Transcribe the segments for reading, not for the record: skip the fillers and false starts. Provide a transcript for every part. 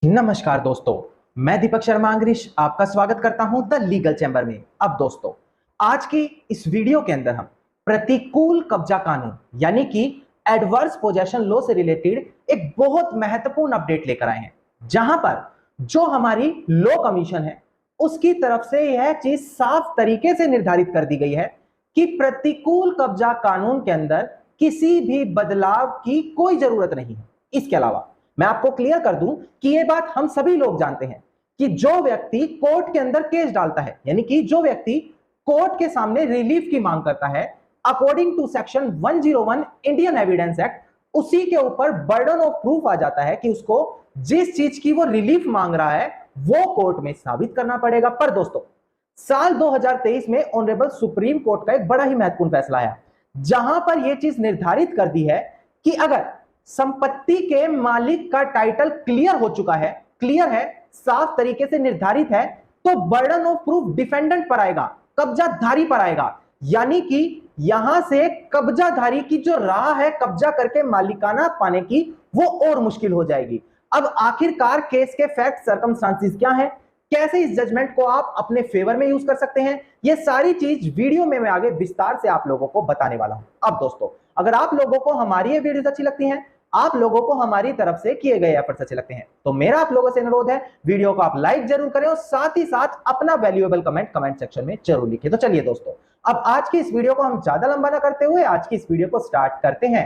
नमस्कार दोस्तों, मैं दीपक शर्मा अंग्रीश आपका स्वागत करता हूं द लीगल चैम्बर में। अब दोस्तों, आज की इस वीडियो के अंदर हम प्रतिकूल कब्जा कानून यानी कि एडवर्स पोजेशन लॉ से रिलेटेड एक बहुत महत्वपूर्ण अपडेट लेकर आए हैं, जहां पर जो हमारी लॉ कमीशन है उसकी तरफ से यह चीज साफ तरीके से निर्धारित कर दी गई है कि प्रतिकूल कब्जा कानून के अंदर किसी भी बदलाव की कोई जरूरत नहीं है। इसके अलावा मैं आपको क्लियर कर दूं कि यह बात हम सभी लोग जानते हैं कि जो व्यक्ति कोर्ट के अंदर केस डालता है यानी कि जो व्यक्ति कोर्ट के सामने रिलीफ की मांग करता है, according to section 101 Indian evidence act, उसी के ऊपर बर्डन ऑफ प्रूफ आ जाता है कि उसको जिस चीज की वो रिलीफ मांग रहा है वो कोर्ट में साबित करना पड़ेगा। पर दोस्तों, साल 2023 में ऑनरेबल सुप्रीम कोर्ट का एक बड़ा ही महत्वपूर्ण फैसला आया, जहां पर यह चीज निर्धारित कर दी है कि अगर संपत्ति के मालिक का टाइटल क्लियर हो चुका है, क्लियर है, साफ तरीके से निर्धारित है, तो बर्डन ऑफ प्रूफ डिफेंडेंट पर आएगा, कब्जाधारी पर आएगा। यानी कि यहां से कब्जाधारी की जो राह है कब्जा करके मालिकाना पाने की, वो और मुश्किल हो जाएगी। अब आखिरकार केस के फैक्ट सर्कमस्टांसेस क्या है, कैसे इस जजमेंट को आप अपने फेवर में यूज कर सकते हैं, ये सारी चीज वीडियो में मैं आगे विस्तार से आप लोगों को बताने वाला हूं। अब दोस्तों, अगर आप लोगों को हमारी ये वीडियोस अच्छी लगती हैं, आप लोगों को हमारी तरफ से किए गए एफर्ट्स अच्छे लगते हैं, तो मेरा आप लोगों से अनुरोध है, वीडियो को आप लाइक जरूर करें और साथ ही साथ अपना वैल्यूएबल कमेंट सेक्शन में जरूर लिखिए। तो चलिए दोस्तों, अब आज की इस वीडियो को हम ज्यादा लंबा ना करते हुए आज की इस वीडियो को स्टार्ट करते हैं।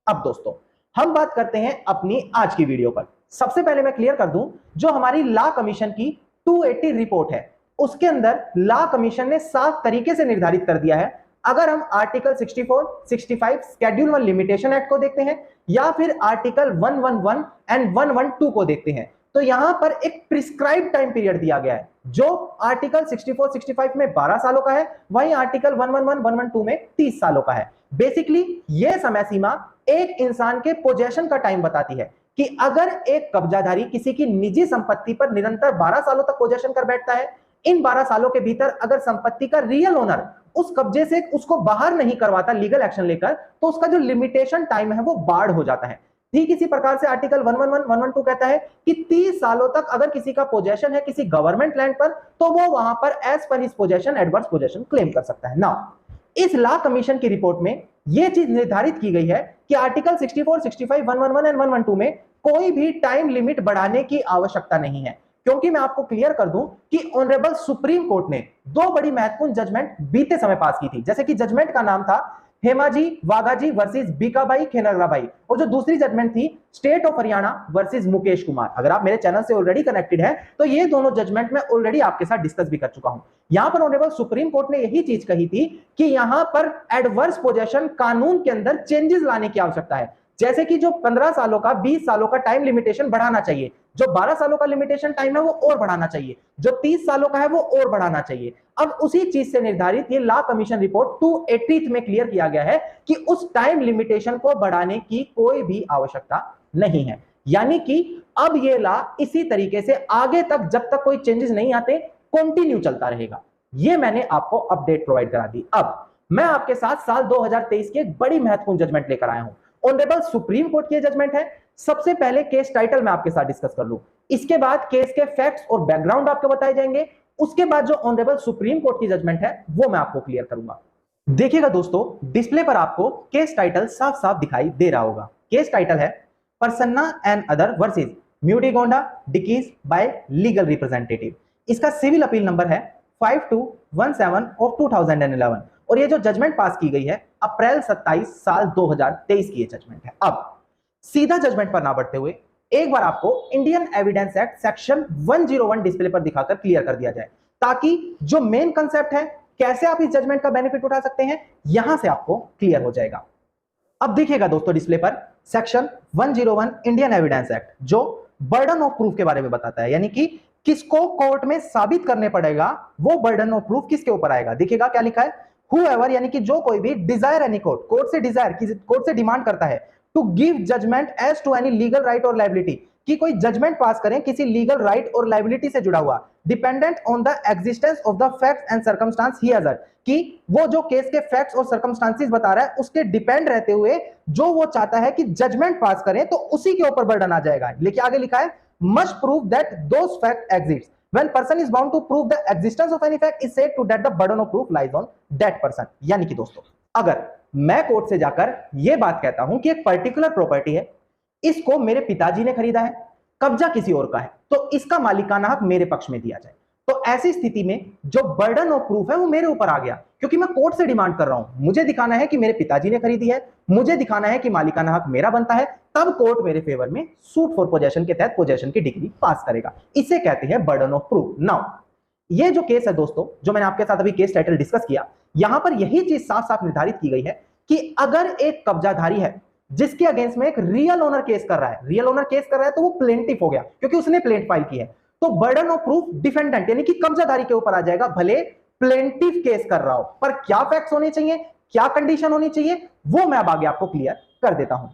अब दोस्तों, हम बात करते हैं अपनी आज की वीडियो पर। सबसे पहले मैं क्लियर कर दूं, जो हमारी लॉ कमीशन की 280 रिपोर्ट है, उसके अंदर लॉ कमीशन ने साफ तरीके से निर्धारित कर दिया है, अगर हम आर्टिकल 64, 65 शेड्यूल 1 लिमिटेशन एक्ट को देखते हैं या फिर आर्टिकल 111 एंड 112 को देखते हैं, तो यहां पर एक प्रिस्क्राइब टाइम पीरियड दिया गया है, जो आर्टिकल 64, 65 में 12 सालों का है, वहीं आर्टिकल 111, 112 में 30 सालों का है। बेसिकली यह समय सीमा एक इंसान के पोजेशन का टाइम बताती है कि अगर एक कब्जाधारी किसी की निजी संपत्ति पर निरंतर 12 सालों तक पोजेशन कर बैठता है, इन 12 सालों के भीतर अगर संपत्ति का रियल ओनर उस कब्जे से उसको बाहर नहीं करवाता लीगल एक्शन लेकर, तो उसका जो लिमिटेशन टाइम है वो बाढ़ हो जाता है। ठीक इसी प्रकार से आर्टिकल 111, 112 कहता है कि 30 सालों तक अगर किसी का पोजेशन है किसी गवर्नमेंट लैंड पर, तो वो वहां पर as per his possession adverse possession claim कर सकता है। नाउ, इस लॉ कमीशन की रिपोर्ट में यह चीज निर्धारित की गई है कि आर्टिकल 64, 65, 111 एंड 112 में कोई भी टाइम लिमिट बढ़ाने की आवश्यकता नहीं है, क्योंकि मैं आपको क्लियर कर दूं कि ऑनरेबल सुप्रीम कोर्ट ने दो बड़ी महत्वपूर्ण जजमेंट बीते समय पास की थी। जैसे कि जजमेंट का नाम था हेमाजी वाघाजी वर्सेस बीकाबाई खेनगराबाई, और जो दूसरी जजमेंट थी state of Haryana versus Mukesh Kumar. अगर आप मेरे चैनल से ऑलरेडी कनेक्टेड है तो ये दोनों जजमेंट मैं ऑलरेडी आपके साथ डिस्कस भी कर चुका हूं। यहां पर ऑनरेबल सुप्रीम कोर्ट ने यही चीज कही थी कि यहां पर एडवर्स पोजेशन कानून के अंदर चेंजेस लाने की आवश्यकता है, जैसे कि जो 15 सालों का 20 सालों का टाइम लिमिटेशन बढ़ाना चाहिए, जो 12 सालों का लिमिटेशन टाइम है वो और बढ़ाना चाहिए, जो 30 सालों का है वो और बढ़ाना चाहिए। अब उसी चीज से निर्धारित ये लॉ कमीशन रिपोर्ट 280 में क्लियर किया गया है कि उस टाइम लिमिटेशन को बढ़ाने की कोई भी आवश्यकता नहीं है। यानी कि अब ये लॉ इसी तरीके से आगे तक जब तक कोई चेंजेस नहीं आते कंटिन्यू चलता रहेगा। ये मैंने आपको अपडेट प्रोवाइड करा दी। अब मैं आपके साथ साल 2023 की एक बड़ी महत्वपूर्ण जजमेंट लेकर आया हूं। ऑनरेबल सुप्रीम कोर्ट की जजमेंट है। सबसे पहले केस टाइटल मैं आपके साथ डिस्कस कर लूं, इसके बाद केस के फैक्ट्स और बैकग्राउंड आपको बताए जाएंगे, उसके बाद जो ऑनरेबल सुप्रीम कोर्ट की जजमेंट है वो मैं आपको क्लियर करूंगा। देखिएगा दोस्तों, डिस्प्ले पर आपको केस टाइटल साफ साफ दिखाई दे रहा होगा। केस टाइटल है Prasanna and other versus Mudigonda डिकीज बाय लीगल रिप्रेजेंटेटिव। इसका सिविल अपील नंबर है 5217 ऑफ 2011, और ये जो जजमेंट पास की गई है अप्रैल 27 साल 2023 की ये जजमेंट है। अब सीधा जजमेंट पर ना बढ़ते हुए एक बार आपको Indian evidence act section 101 display पर दिखाकर क्लियर कर दिया जाए, ताकि जो मेन कंसेप्ट है कैसे आप इस जजमेंट का बेनिफिट उठा सकते हैं यहां से आपको क्लियर हो जाएगा। अब देखिएगा दोस्तों, डिस्प्ले पर सेक्शन 101 इंडियन एविडेंस एक्ट जो बर्डन ऑफ प्रूफ के बारे में बताता है, यानी कि किसको कोर्ट में साबित करने पड़ेगा, वो बर्डन ऑफ प्रूफ किसके ऊपर आएगा। देखिएगा क्या लिखा है, whoever यानी कि जो कोई भी डिजायर एनी कोर्ट से डिजायर कोर्ट से डिमांड करता है to give judgment as to any legal right or liability, कि कोई जजमेंट पास करें किसी लीगल राइट और लाइबिलिटी से जुड़ा हुआ, dependent on the existence of the facts and circumstance he has, कि वो जो केस के फैक्ट्स और सर्कमस्टांसेस बता रहा है उसके डिपेंड रहते हुए जो वो चाहता है कि जजमेंट पास करें तो उसी के ऊपर बर्डन आ जाएगा। लेकिन आगे लिखा है must prove that those fact exist, when person is bound to prove the existence of any fact is said to that the burden of proof lies on that person। यानी कि दोस्तों अगर मैं कोर्ट से जाकर यह बात कहता हूं कि एक पर्टिकुलर प्रॉपर्टी है, इसको मेरे पिताजी ने खरीदा है, कब्जा किसी और का है, तो इसका मालिकाना हक मेरे पक्ष में दिया जाए, तो ऐसी स्थिति में जो बर्डन ऑफ प्रूफ है वो मेरे ऊपर आ गया, क्योंकि मैं कोर्ट से डिमांड कर रहा हूं, मुझे दिखाना है कि मेरे पिताजी ने खरीदी है, मुझे दिखाना है कि मालिकाना हक मेरा बनता है, तब कोर्ट मेरे फेवर में सूट फॉर पोजेशन के तहत पोजेशन की डिग्री पास करेगा। इसे कहते हैं बर्डन ऑफ प्रूफ। नाउ ये जो केस है दोस्तों, जो मैंने आपके साथ अभी केस टाइटल डिस्कस किया, यहां पर यही चीज साफ साफ निर्धारित की गई है कि अगर एक कब्जाधारी है जिसके अगेंस्ट में एक रियल ओनर केस कर रहा है, रियल ओनर केस कर रहा है तो वो प्लेंटिफ हो गया क्योंकि उसने प्लेंट फाइल की है, तो बर्डन ऑफ प्रूफ डिफेंडेंट यानी कि कब्जाधारी के ऊपर आ जाएगा, भले प्लेंटिफ केस कर रहा हो। पर क्या फैक्ट्स होने चाहिए, क्या कंडीशन होनी चाहिए, वो मैं अब आगे आपको क्लियर कर देता हूं।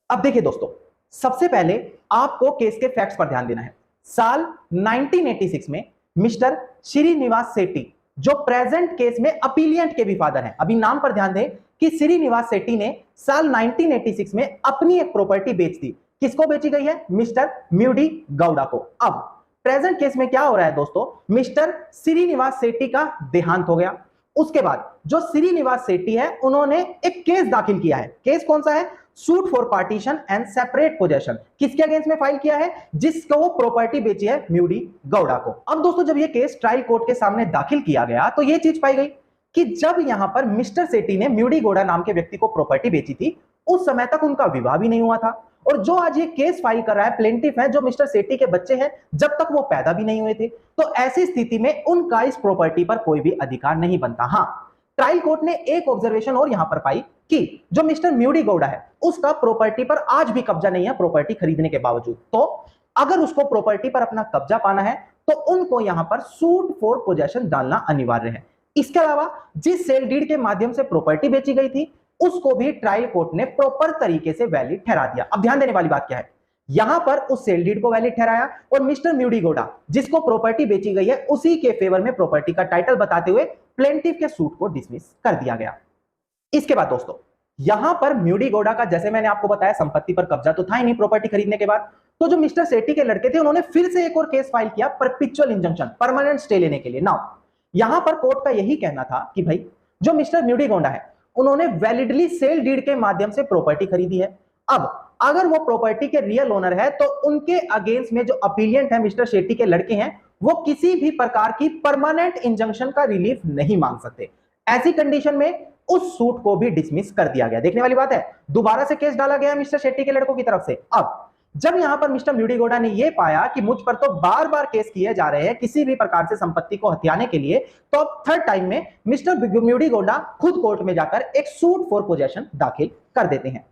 अब देखिए दोस्तों, सबसे पहले आपको केस के फैक्ट्स पर ध्यान देना है। साल 1986 में मिस्टर श्रीनिवास सेठी, जो प्रेजेंट केस में अपीलियंट के भी फादर हैं, अभी नाम पर ध्यान दें कि श्रीनिवास सेठी ने साल 1986 में अपनी एक प्रॉपर्टी बेच दी। किसको बेची गई है? मिस्टर म्यूडी गौड़ा को। अब प्रेजेंट केस में क्या हो रहा है दोस्तों, मिस्टर श्रीनिवास सेठी का देहांत हो गया। उसके बाद जो श्रीनिवास सेठी है उन्होंने एक केस दाखिल किया है। केस कौन सा है? Suit for partition and separate possession. किसके अगेंस्ट में फाइल किया है? जिसको वो प्रॉपर्टी बेची है म्यूडी गौड़ा को। अब दोस्तों जब ये केस ट्रायल कोर्ट के सामने दाखिल किया गया तो ये चीज पाई गई कि जब यहां पर मिस्टर सेठी ने म्यूडी गौड़ा नाम के व्यक्ति को प्रॉपर्टी बेची थी, उस समय तक उनका विवाह भी नहीं हुआ था, और जो आज ये केस फाइल कर रहा है प्लेंटिफ है, जो मिस्टर सेठी के बच्चे हैं, जब तक वो पैदा भी नहीं हुए थे, तो ऐसी स्थिति में उनका इस प्रॉपर्टी पर कोई भी अधिकार नहीं बनता। हाँ, ट्रायल कोर्ट ने एक ऑब्जर्वेशन और यहां पर पाई कि जो मिस्टर म्यूडी गौड़ा है उसका प्रॉपर्टी पर आज भी कब्जा नहीं है प्रॉपर्टी खरीदने के बावजूद, तो अगर उसको प्रॉपर्टी पर अपना कब्जा पाना है तो उनको यहां पर सूट फॉर पोजेशन डालना अनिवार्य है। इसके अलावा जिस सेल डीड के माध्यम से प्रॉपर्टी बेची गई थी उसको भी ट्रायल कोर्ट ने प्रॉपर तरीके से वैलिड ठहरा दिया। अब ध्यान देने वाली बात क्या है, यहां पर उस सेल डीड को वैलिड ठहराया और मिस्टर म्यूडी गौड़ा जिसको प्रॉपर्टी बेची गई है उसी के फेवर में प्रॉपर्टी का टाइटल बताते हुए प्लेंटिफ के सूट को डिसमिस कर दिया गया। इसके बाद दोस्तों यहां पर म्यूडी गौड़ा का, जैसे मैंने आपको बताया, संपत्ति पर कब्जा तो था ही नहीं प्रॉपर्टी खरीदने के बाद, तो जो मिस्टर सेठी के लड़के थे उन्होंने फिर से एक और केस फाइल किया परपेचुअल इंजंक्शन, परमानेंट स्टे लेने के लिए। नाउ यहां पर कोर्ट का यही कहना था कि भाई जो मिस्टर म्यूडी गौड़ा है उन्होंने वैलिडली सेल डीड के माध्यम से प्रॉपर्टी खरीदी है। अब अगर वो प्रॉपर्टी के रियल ओनर है तो उनके अगेंस्ट में जो अपीलियंट है मिस्टर सेठी के लड़के हैं वो किसी भी प्रकार की परमानेंट इंजंक्शन का रिलीफ नहीं मांग सकते। ऐसी कंडीशन में उस सूट को भी डिसमिस कर दिया गया। देखने वाली बात है, दोबारा से केस डाला गया मिस्टर सेठी के लड़कों की तरफ से। अब जब यहां पर मिस्टर म्यूडी गौड़ा ने यह पाया कि मुझ पर तो बार बार केस किए जा रहे हैं किसी भी प्रकार से संपत्ति को हथियाने के लिए, तो अब थर्ड टाइम में मिस्टर म्यूडी गौड़ा खुद कोर्ट में जाकर एक सूट फॉर पोजेशन दाखिल कर देते हैं।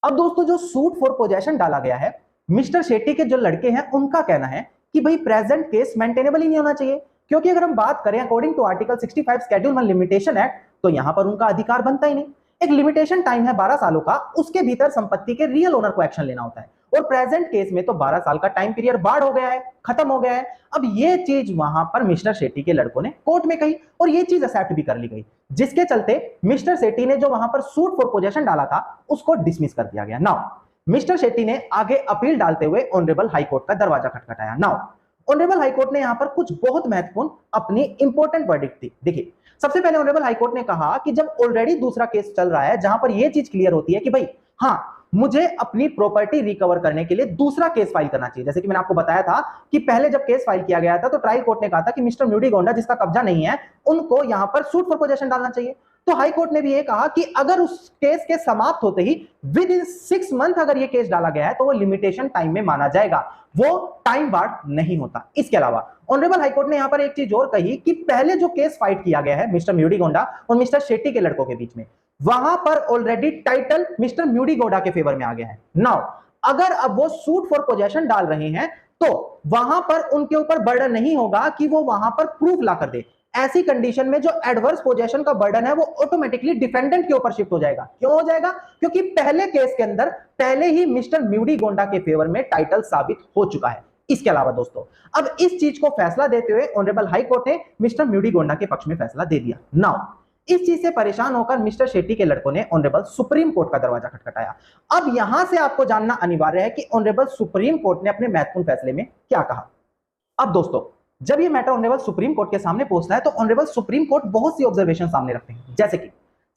अब दोस्तों जो सूट फॉर पोजेशन डाला गया है, मिस्टर सेठी के जो लड़के हैं उनका कहना है कि भाई प्रेजेंट केस मेंटेनेबल ही नहीं होना चाहिए, क्योंकि अगर हम बात करें according to article 65 schedule 1 limitation act, तो यहां पर उनका अधिकार बनता ही नहीं। एक लिमिटेशन टाइम है 12 सालों का, उसके भीतर संपत्ति के रियल ओनर को एक्शन लेना होता है, और प्रेजेंट केस में तो 12 साल का टाइम पीरियड बाढ़ हो गया है, खत्म हो गया है। अब ये चीज वहां पर मिस्टर सेठी के लड़कों ने कोर्ट में कही और ये चीज एक्सेप्ट भी कर ली गई, जिसके चलते मिस्टर सेठी ने जो वहां पर सूट फॉर पोजेशन डाला था उसको डिसमिस कर दिया गया। नाउ मिस्टर सेठी ने आगे अपील डालते हुए ऑनरेबल हाई कोर्ट का दरवाजा खटखटाया। नाउ ऑनरेबल हाई कोर्ट ने यहां पर कुछ बहुत महत्वपूर्ण अपनी इंपॉर्टेंट वर्डिक्ट दी। देखिए, सबसे पहले ऑनरेबल हाई कोर्ट ने कहा कि जब ऑलरेडी दूसरा केस चल रहा है जहां पर यह चीज क्लियर होती है कि भाई हाँ, मुझे अपनी प्रॉपर्टी रिकवर करने के लिए दूसरा केस फाइल करना चाहिए। जैसे कि मैंने आपको बताया था कि पहले जब केस फाइल किया गया था तो ट्रायल कोर्ट ने कहा था कि मिस्टर म्यूडी गौड़ा जिसका कब्जा नहीं है उनको यहां पर सूट फॉर पोजेशन डालना चाहिए। तो हाई कोर्ट ने भी ये कहा कि अगर उस केस के समाप्त होते ही विद इन 6 मंथ अगर ये केस डाला गया है तो वो लिमिटेशन टाइम में माना जाएगा, वो टाइम बार्ड नहीं होता। इसके अलावा ऑनरेबल हाई कोर्ट ने यहां पर एक चीज और कही कि पहले जो केस फाइट किया गया है मिस्टर म्यूडी गौड़ा और मिस्टर सेठी के लड़कों के बीच में, वहां पर ऑलरेडी टाइटल मिस्टर म्यूडी गौड़ा के फेवर में आ गया है। नाउ अगर अब वो सूट फॉर पोजेशन डाल रहे हैं तो वहां पर उनके ऊपर बर्डन नहीं होगा कि वो वहां पर प्रूफ ला कर दे। ऐसी कंडीशन में जो एडवर्स पोजेशन का बर्डन है वो ऑटोमेटिकली डिफेंडेंट के ऊपर शिफ्ट हो जाएगा। क्यों हो जाएगा? क्योंकि पहले केस के अंदर पहले ही मिस्टर म्यूडी गौड़ा के फेवर में टाइटल साबित हो चुका है। इसके अलावा दोस्तों अब इस चीज को फैसला देते हुए ऑनरेबल हाई कोर्ट ने मिस्टर म्यूडी-गोंडा के पक्ष में फैसला दे दिया। नाउ इस चीज से परेशान होकर मिस्टर शेट्टी के लड़कों ने ऑनरेबल सुप्रीम कोर्ट का दरवाजा खटखटाया। अब यहां से आपको जानना अनिवार्य है कि ऑनरेबल सुप्रीम कोर्ट ने अपने महत्वपूर्ण फैसले में क्या कहा। अब दोस्तों जब ये मैटर ऑनरेबल सुप्रीम कोर्ट के सामने पहुंचता है तो ऑनरेबल सुप्रीम कोर्ट बहुत सी ऑब्जर्वेशन सामने रखते हैं। जैसे कि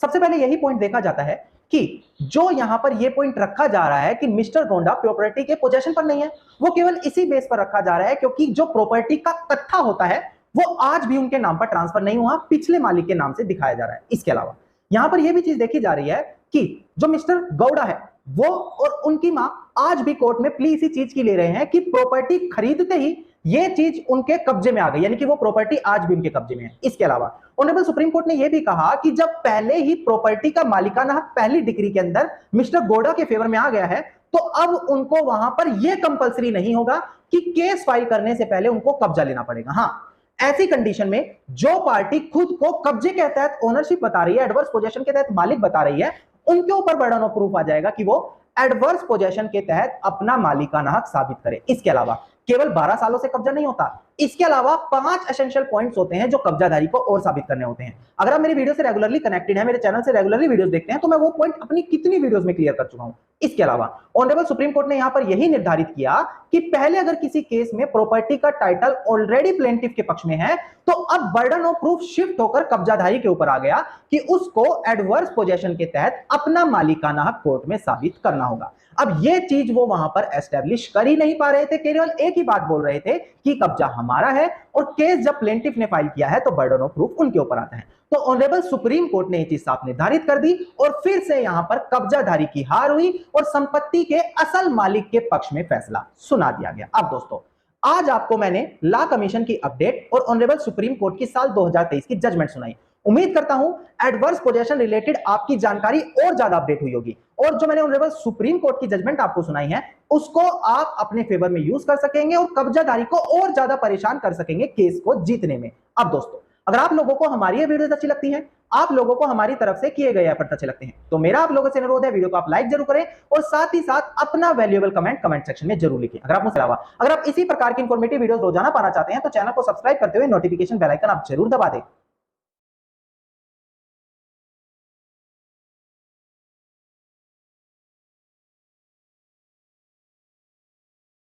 सबसे पहले यही पॉइंट देखा जाता है कि जो यहां पर यह पॉइंट रखा जा रहा है कि मिस्टर गोंडा प्रॉपर्टी के पोजेशन पर नहीं है, वो केवल इसी बेस पर रखा जा रहा है क्योंकि जो प्रॉपर्टी का कट्ठा होता है वो आज भी उनके नाम पर ट्रांसफर नहीं हुआ, पिछले मालिक के नाम से दिखाया जा रहा है। इसके अलावा यहां पर यह भी चीज देखी जा रही है कि जो मिस्टर गौड़ा है वो और उनकी मां आज भी कोर्ट में प्ली इसी चीज की ले रहे हैं कि प्रॉपर्टी खरीदते ही ये चीज उनके कब्जे में आ गई, यानी कि वो प्रॉपर्टी आज भी उनके कब्जे में है। इसके अलावा ऑनरेबल सुप्रीम कोर्ट ने यह भी कहा कि जब पहले ही प्रॉपर्टी का मालिकाना हक पहली डिग्री के अंदर मिस्टर गौड़ा के फेवर में आ गया है तो अब उनको वहां पर यह कंपलसरी नहीं होगा कि केस फाइल करने से पहले उनको कब्जा लेना पड़ेगा। हाँ, ऐसी कंडीशन में जो पार्टी खुद को कब्जे के तहत ओनरशिप बता रही है, एडवर्स पोजेशन के तहत मालिक बता रही है, उनके ऊपर बर्डन ऑफ प्रूफ आ जाएगा कि वो एडवर्स पोजेशन के तहत अपना मालिकाना हक साबित करे। इसके अलावा केवल 12 सालों से कब्जा नहीं होता, इसके अलावा 5 एसेंशियल पॉइंट्स होते हैं जो कब्जाधारी को और साबित करने होते हैं। अगर आप मेरी वीडियो से रेगुलरली कनेक्टेड है, मेरे चैनल से रेगुलरली वीडियोस देखते हैं तो मैं वो पॉइंट अपनी कितनी वीडियोस में क्लियर कर चुका हूं। इसके अलावा ऑनरेबल सुप्रीम कोर्ट ने यहां पर यही निर्धारित किया कि पहले अगर किसी केस में प्रॉपर्टी का टाइटल ऑलरेडी प्लेंटिफ के पक्ष में है तो अब बर्डन ऑफ प्रूफ शिफ्ट होकर कब्जाधारी के ऊपर आ गया कि उसको एडवर्स पोजेशन के तहत अपना मालिकाना हक कोर्ट में साबित करना होगा। अब ये चीज वो वहां पर एस्टेब्लिश कर ही नहीं पा रहे थे, केवल एक ही बात बोल रहे थे कि कब्जा हमारा है और केस जब प्लेंटिफ ने फाइल किया है तो बर्डन ऑफ प्रूफ उनके ऊपर आता है। तो ऑनरेबल सुप्रीम कोर्ट ने ये चीज साफ निर्धारित कर दी और फिर से यहां पर कब्जाधारी की हार हुई और संपत्ति के असल मालिक के पक्ष में फैसला सुना दिया गया। अब दोस्तों आज आपको मैंने लॉ कमीशन की अपडेट और ऑनरेबल सुप्रीम कोर्ट की साल 2023 की जजमेंट सुनाई। उम्मीद करता हूं एडवर्स पोजेशन रिलेटेड आपकी जानकारी और ज्यादा अपडेट हुई होगी और जो मैंने ऑनरेबल सुप्रीम कोर्ट की जजमेंट आपको सुनाई है उसको आप अपने फेवर में यूज कर सकेंगे और कब्जाधारी को और ज्यादा परेशान कर सकेंगे केस को जीतने में। अब दोस्तों अगर आप लोगों को हमारी ये वीडियोस अच्छी लगती हैं, आप लोगों को हमारी तरफ से किए गए एफर्ट अच्छे लगते हैं तो मेरा आप लोगों से अनुरोध है वीडियो को आप लाइक जरूर करें और साथ ही साथ अपना वैल्यूएबल कमेंट सेक्शन में जरूर लिखें। अगर आप इसी प्रकार की इंफॉर्मेटिव वीडियोस रोजाना पाना चाहते हैं तो चैनल को सब्सक्राइब करते हुए नोटिफिकेशन बेल आइकन आप जरूर दबा दें